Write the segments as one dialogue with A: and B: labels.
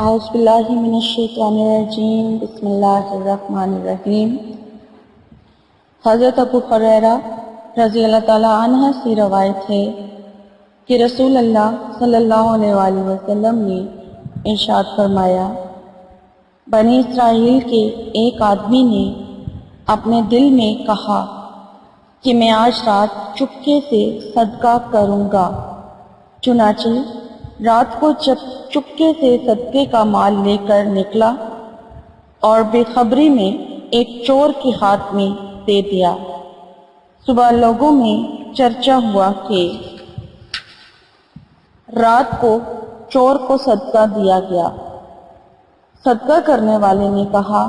A: اعوذ باللہ من الشیطان الرجیم بسم اللہ الرحمن الرحیم۔ حضرت ابو ہریرہ رضی اللہ تعالیٰ عنہ سے روایت ہے کہ رسول اللہ صلی اللہ علیہ وآلہ وسلم نے ارشاد فرمایا، بنی اسرائیل کے ایک آدمی نے اپنے دل میں کہا کہ میں آج رات چپکے سے صدقہ کروں گا۔ چنانچہ رات کو جب چپکے سے صدقے کا مال لے کر نکلا اور بے خبری میں ایک چور کے ہاتھ میں دے دیا۔ صبح لوگوں میں چرچا ہوا کہ رات کو چور کو صدقہ دیا گیا۔ صدقہ کرنے والے نے کہا،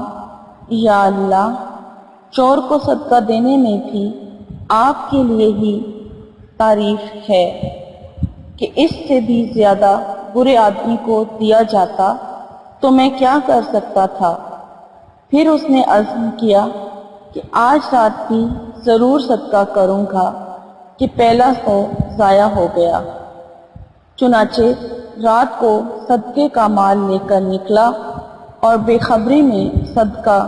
A: یا اللہ، چور کو صدقہ دینے میں بھی آپ کے لیے ہی تعریف ہے کہ اس سے بھی زیادہ برے آدمی کو دیا جاتا تو میں کیا کر سکتا تھا۔ پھر اس نے عزم کیا کہ آج رات بھی ضرور صدقہ کروں گا کہ پہلا سو ضائع ہو گیا۔ چنانچہ رات کو صدقے کا مال لے کر نکلا اور بے خبری میں صدقہ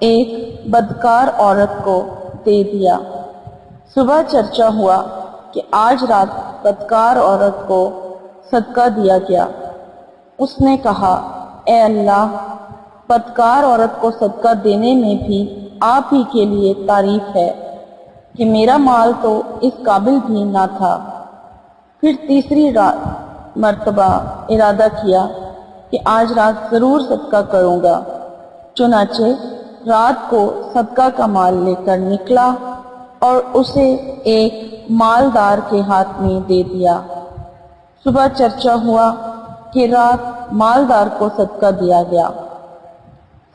A: ایک بدکار عورت کو دے دیا۔ صبح چرچا ہوا کہ آج رات بدکار عورت کو صدقہ دیا گیا۔ اس نے کہا، اے اللہ، بدکار عورت کو صدقہ دینے میں بھی آپ ہی کے لیے تعریف ہے کہ میرا مال تو اس قابل بھی نہ تھا۔ پھر تیسری مرتبہ ارادہ کیا کہ آج رات ضرور صدقہ کروں گا۔ چنانچہ رات کو صدقہ کا مال لے کر نکلا اور اسے ایک مالدار کے ہاتھ میں دے دیا۔ صبح چرچا ہوا کہ رات مالدار کو صدقہ دیا گیا۔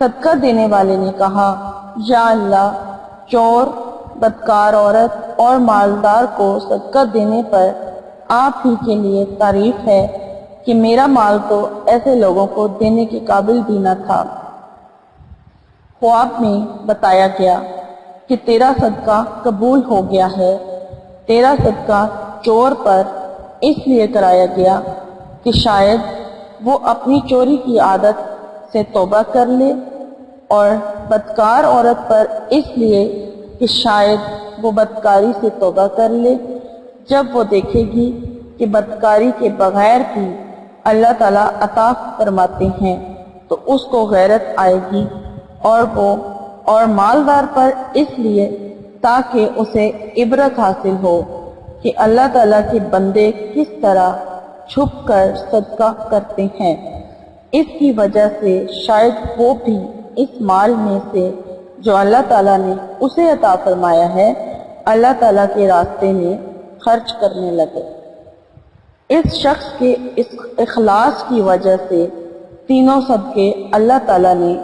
A: صدقہ دینے والے نے کہا، یا اللہ، چور، بدکار عورت اور مالدار کو صدقہ دینے پر آپ ہی کے لیے تعریف ہے کہ میرا مال تو ایسے لوگوں کو دینے کے قابل بھی نہ تھا۔ خواب میں بتایا گیا کہ تیرا صدقہ قبول ہو گیا ہے۔ تیرا صدقہ چور پر اس لیے کرایا گیا کہ شاید وہ اپنی چوری کی عادت سے توبہ کر لے، اور بدکار عورت پر اس لیے کہ شاید وہ بدکاری سے توبہ کر لے۔ جب وہ دیکھے گی کہ بدکاری کے بغیر بھی اللہ تعالیٰ عطا فرماتے ہیں تو اس کو غیرت آئے گی، اور مالدار پر اس لیے تاکہ اسے عبرت حاصل ہو کہ اللہ تعالیٰ کے بندے کس طرح چھپ کر صدقہ کرتے ہیں۔ اس کی وجہ سے شاید وہ بھی اس مال میں سے جو اللہ تعالیٰ نے اسے عطا فرمایا ہے اللہ تعالیٰ کے راستے میں خرچ کرنے لگے۔ اس شخص کے اس اخلاص کی وجہ سے تینوں صدقے اللہ تعالیٰ نے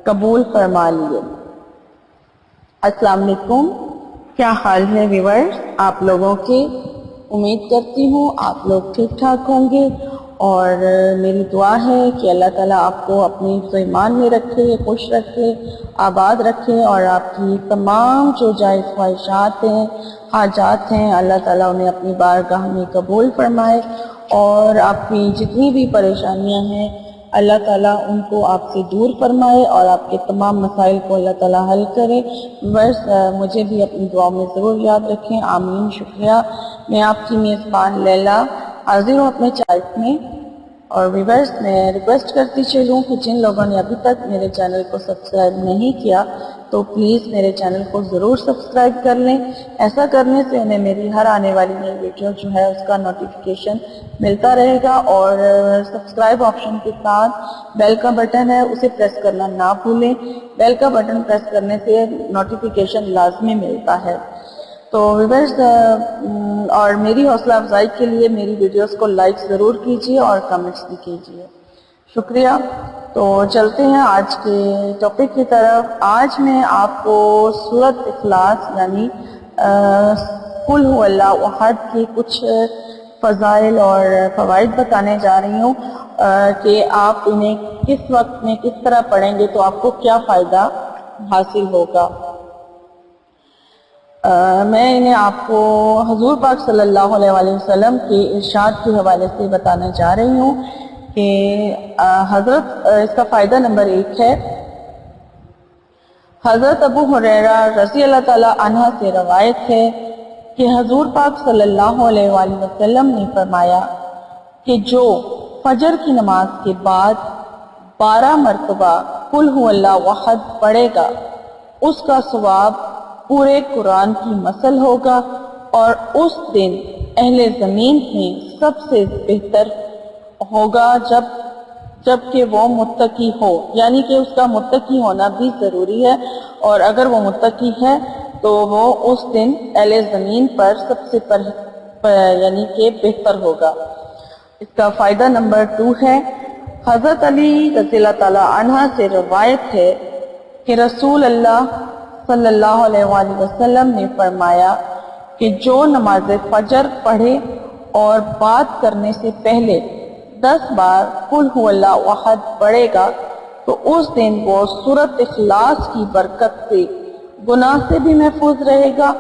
A: قبول فرما لیے۔ السلام علیکم، کیا حال ہے ویورز آپ لوگوں کے؟ امید کرتی ہوں آپ لوگ ٹھیک ٹھاک ہوں گے، اور میری دعا ہے کہ اللہ تعالیٰ آپ کو اپنے حفظ و ایمان میں رکھے، خوش رکھے، آباد رکھے، اور آپ کی تمام جو جائز خواہشات ہیں، حاجات ہیں، اللہ تعالیٰ انہیں اپنی بارگاہ میں قبول فرمائے، اور آپ کی جتنی بھی پریشانیاں ہیں اللہ تعالیٰ ان کو آپ سے دور فرمائے، اور آپ کے تمام مسائل کو اللہ تعالیٰ حل کرے۔ بس مجھے بھی اپنی دعاؤں میں ضرور یاد رکھیں، آمین۔ شکریہ۔ میں آپ کی میزبان لیلا حاضر ہوں اپنے چینل میں، اور ویورز میں ریکویسٹ کرتی چلوں کہ جن لوگوں نے ابھی تک میرے چینل کو سبسکرائب نہیں کیا تو پلیز میرے چینل کو ضرور سبسکرائب کر لیں۔ ایسا کرنے سے انہیں میری ہر آنے والی نئی ویڈیو جو ہے اس کا نوٹیفیکیشن ملتا رہے گا، اور سبسکرائب آپشن کے ساتھ بیل کا بٹن ہے اسے پریس کرنا نہ بھولیں۔ بیل کا بٹن پریس کرنے سے نوٹیفیکیشن لازمی ملتا ہے۔ تو ویورز، اور میری حوصلہ افزائی کے لیے میری ویڈیوز کو لائک ضرور کیجیے اور کمنٹس بھی کیجیے، شکریہ۔ تو چلتے ہیں آج کے ٹاپک کی طرف۔ آج میں آپ کو سورۃ اخلاص یعنی قل هو اللہ احد کی کچھ فضائل اور فوائد بتانے جا رہی ہوں کہ آپ انہیں کس وقت میں کس طرح پڑھیں گے تو آپ کو کیا فائدہ حاصل ہوگا۔ میں انہیں آپ کو حضور پاک صلی اللہ علیہ وسلم کے ارشاد کے حوالے سے بتانے جا رہی ہوں کہ حضرت اس کا فائدہ نمبر 1 ہے، حضرت ابو ہریرہ رضی اللہ تعالی عنہ سے روایت ہے کہ حضور پاک صلی اللہ علیہ وآلہ وسلم نے فرمایا کہ جو فجر کی نماز کے بعد 12 مرتبہ قل هو اللہ احد پڑھے گا اس کا ثواب پورے قرآن کی مثل ہوگا، اور اس دن اہل زمین میں سب سے بہتر ہوگا جبکہ وہ متقی ہو، یعنی کہ اس کا متقی ہونا بھی ضروری ہے، اور اگر وہ متقی ہے تو وہ اس دن اہل زمین پر سب سے یعنی کہ بہتر ہوگا۔ اس کا فائدہ نمبر 2 ہے، حضرت علی رضی اللہ تعالی عنہ سے روایت ہے کہ رسول اللہ صلی اللہ علیہ وآلہ وسلم نے فرمایا کہ جو نماز فجر پڑھے اور بات کرنے سے پہلے 10 بار قل هو اللہ احد پڑھے گا تو اس دن وہ سورۃ اخلاص کی برکت سے گناہ سے بھی محفوظ رہے گا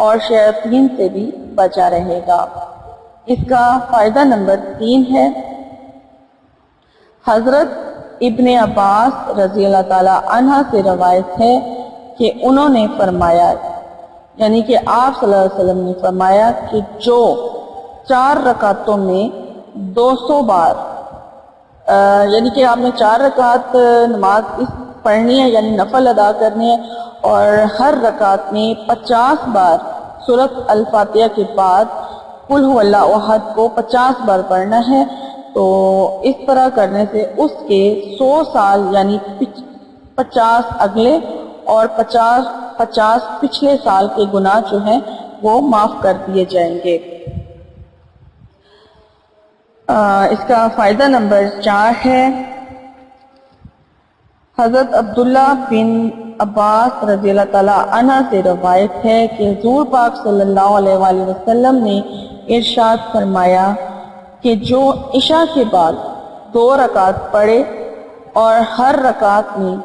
A: اور شیاطین سے بھی بچا رہے گا۔ اس کا فائدہ نمبر 3 ہے، حضرت ابن عباس رضی اللہ تعالی عنہ سے روایت ہے کہ انہوں نے فرمایا، یعنی کہ آپ صلی اللہ علیہ وسلم نے فرمایا کہ جو 4 رکعتوں میں 200 بار یعنی کہ آپ نے 4 رکعت نماز پڑھنی ہے، یعنی نفل ادا کرنی ہے، اور ہر رکعت میں 50 بار سورۃ الفاتحہ کے بعد قل هو اللہ احد کو 50 بار پڑھنا ہے، تو اس طرح کرنے سے اس کے 100 سال یعنی 50 اگلے اور 50 پچھلے سال کے گناہ جو ہیں وہ معاف کر دیے جائیں گے۔ اس کا فائدہ نمبر 4 ہے، حضرت عبداللہ بن عباس رضی اللہ تعالی عنہ سے روایت ہے کہ حضور پاک صلی اللہ علیہ وآلہ وسلم نے ارشاد فرمایا کہ جو عشاء کے بعد 2 رکعت پڑھے اور ہر رکعت میں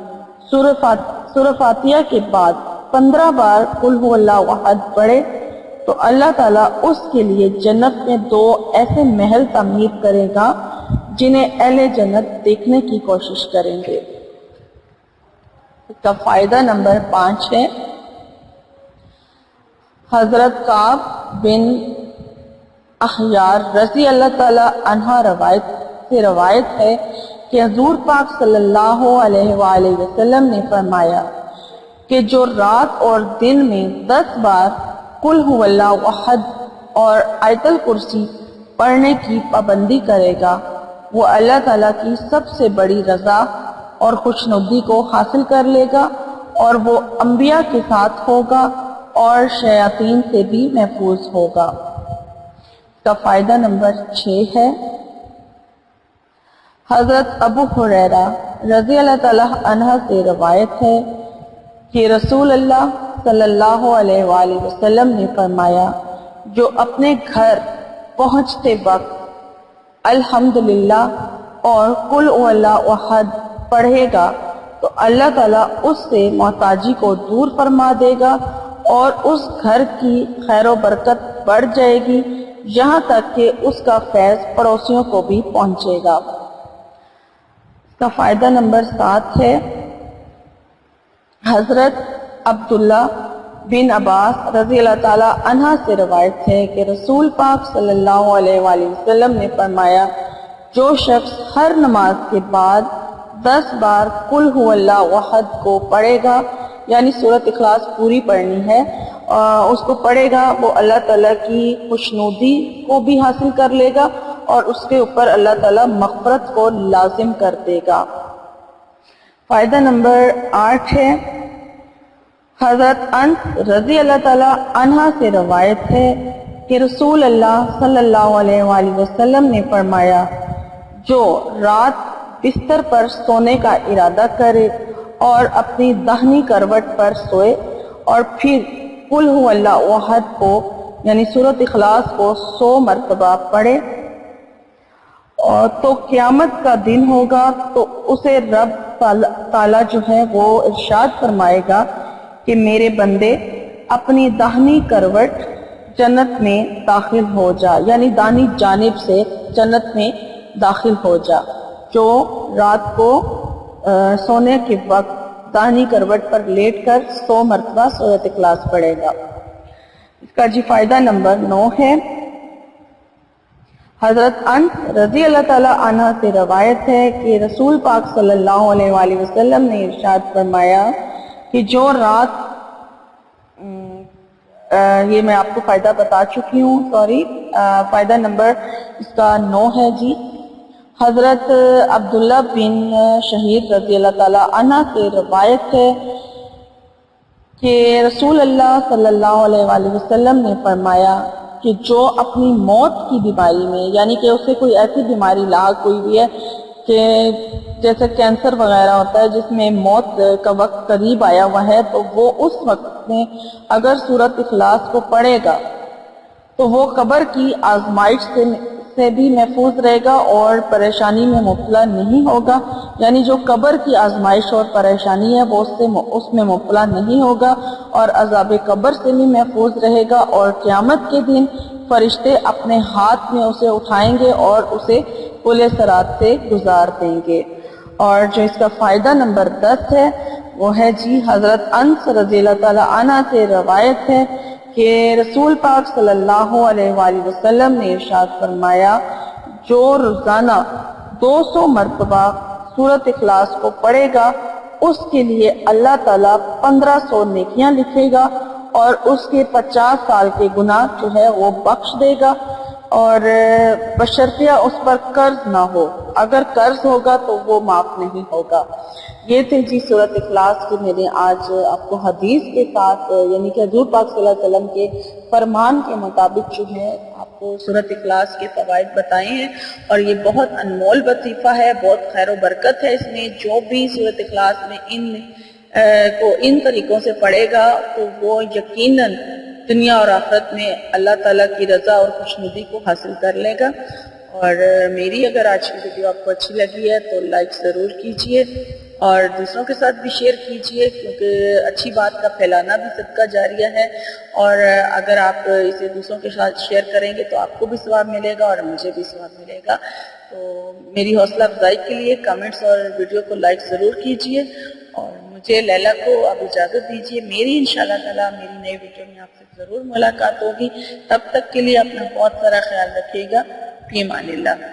A: سورہ فاتحہ کے بعد 15 بار قل هو اللہ احد پڑھے تو اللہ تعالیٰ اس کے لیے جنت میں 2 ایسے محل تعمیر کرے گا جنہیں اہل جنت دیکھنے کی کوشش کریں گے۔ اس کا فائدہ نمبر 5 ہے، حضرت کعب بن احیار رضی اللہ تعالی عنہ روایت ہے کہ حضور پاک صلی اللہ علیہ وآلہ وسلم نے فرمایا کہ جو رات اور دن میں 10 بار قل هو اللہ احد اور آیت الکرسی پڑھنے کی پابندی کرے گا وہ اللہ تعالیٰ کی سب سے بڑی رضا اور خوشنودی کو حاصل کر لے گا، اور وہ انبیاء کے ساتھ ہوگا اور شیاطین سے بھی محفوظ ہوگا۔ اس کا فائدہ نمبر 6 ہے، حضرت ابو ہریرہ رضی اللہ تعالی عنہ سے روایت ہے کہ رسول اللہ صلی اللہ علیہ وآلہ وسلم نے فرمایا جو اپنے گھر پہنچتے وقت الحمدللہ اور قل هو اللہ احد پڑھے گا تو اللہ تعالیٰ اس سے محتاجی کو دور فرما دے گا اور اس گھر کی خیر و برکت بڑھ جائے گی یہاں تک کہ اس کا فیض پڑوسیوں کو بھی پہنچے گا۔ اس کا فائدہ نمبر 7 ہے، حضرت عبداللہ بن عباس رضی اللہ تعالی عنہ سے روایت ہے کہ رسول پاک صلی اللہ علیہ وآلہ وسلم نے فرمایا جو شخص ہر نماز کے بعد 10 بار قل هو اللہ احد کو پڑھے گا، یعنی سورۃ اخلاص پوری پڑھنی ہے، اس کو پڑھے گا وہ اللہ تعالیٰ کی خوشنودی کو بھی حاصل کر لے گا اور اس کے اوپر اللہ تعالیٰ مغفرت کو لازم کر دے گا۔ فائدہ نمبر 8 ہے، حضرت انس رضی اللہ تعالی عنہ سے روایت ہے کہ رسول اللہ صلی اللہ علیہ وآلہ وسلم نے فرمایا جو رات بستر پر سونے کا ارادہ کرے اور اپنی داہنی کروٹ پر سوئے اور پھر قل هو اللہ احد کو یعنی سورۃ اخلاص کو 100 مرتبہ پڑھے اور تو قیامت کا دن ہوگا تو اسے رب تعالیٰ جو ہے وہ ارشاد فرمائے گا کہ میرے بندے اپنی داہنی کروٹ جنت میں داخل ہو جا، یعنی داہنی جانب سے جنت میں داخل ہو جا۔ جو رات کو سونے کے وقت داہنی کروٹ پر لیٹ کر 100 مرتبہ سورۃ اخلاص پڑھے گا۔ اس کا فائدہ نمبر 9 ہے۔ حضرت انس رضی اللہ تعالی عنہ سے روایت ہے کہ رسول پاک صلی اللہ علیہ وآلہ وسلم نے ارشاد فرمایا کہ جو رات یہ میں آپ کو فائدہ بتا چکی ہوں، فائدہ نمبر اس کا 9 ہے جی۔ حضرت عبداللہ بن شہید رضی اللہ تعالی عنہ سے روایت ہے کہ رسول اللہ صلی اللہ علیہ وآلہ وسلم نے فرمایا کہ جو اپنی موت کی بیماری میں، یعنی کہ اسے کوئی ایسی بیماری لاحق ہوئی ہوئی ہے کہ جیسے کینسر وغیرہ ہوتا ہے جس میں موت کا وقت قریب آیا ہوا ہے، تو وہ اس وقت میں اگر سورۃ اخلاص کو پڑھے گا تو وہ قبر کی آزمائش سے بھی محفوظ رہے گا اور پریشانی میں مبتلا نہیں ہوگا، یعنی جو قبر کی آزمائش اور پریشانی ہے وہ اس میں مبتلا نہیں ہوگا اور عذاب قبر سے بھی محفوظ رہے گا، اور قیامت کے دن فرشتے اپنے ہاتھ میں اسے اٹھائیں گے اور اسے پل صراط سے گزار دیں گے۔ اور جو اس کا فائدہ نمبر 10 ہے وہ ہے جی، حضرت انس رضی اللہ تعالی عنہ سے روایت ہے کہ رسول پاک صلی اللہ علیہ وآلہ وسلم نے ارشاد فرمایا جو روزانہ 200 مرتبہ سورۃ اخلاص کو پڑھے گا اس کے لیے اللہ تعالیٰ 1500 نیکیاں لکھے گا اور اس کے 50 سال کے گناہ جو ہے وہ بخش دے گا، اور بشرطیہ اس پر قرض نہ ہو، اگر قرض ہوگا تو وہ معاف نہیں ہوگا۔ یہ تھے جی سورۃ اخلاص کے میں نے آج آپ کو حدیث کے ساتھ، یعنی کہ حضور پاک صلی اللہ علیہ وسلم کے فرمان کے مطابق جو ہے آپ کو سورۃ اخلاص کے فوائد بتائے ہیں، اور یہ بہت انمول وظیفہ ہے، بہت خیر و برکت ہے اس میں۔ جو بھی سورۃ اخلاص میں ان طریقوں سے پڑھے گا تو وہ یقیناً دنیا اور آخرت میں اللہ تعالیٰ کی رضا اور خوشنودی کو حاصل کر لے گا۔ اور میری اگر آج کی ویڈیو آپ کو اچھی لگی ہے تو لائک ضرور کیجئے اور دوسروں کے ساتھ بھی شیئر کیجئے، کیونکہ اچھی بات کا پھیلانا بھی صدقہ جاریہ ہے، اور اگر آپ اسے دوسروں کے ساتھ شیئر کریں گے تو آپ کو بھی ثواب ملے گا اور مجھے بھی ثواب ملے گا۔ تو میری حوصلہ افزائی کے لیے کمنٹس اور ویڈیو کو لائک ضرور کیجئے، اور مجھے لیلا کو اب اجازت دیجئے۔ میری انشاءاللہ تعالیٰ میری نئی ویڈیو میں آپ سے ضرور ملاقات ہوگی، تب تک کے لیے اپنا بہت سارا خیال رکھیے گا۔ فی امان اللہ۔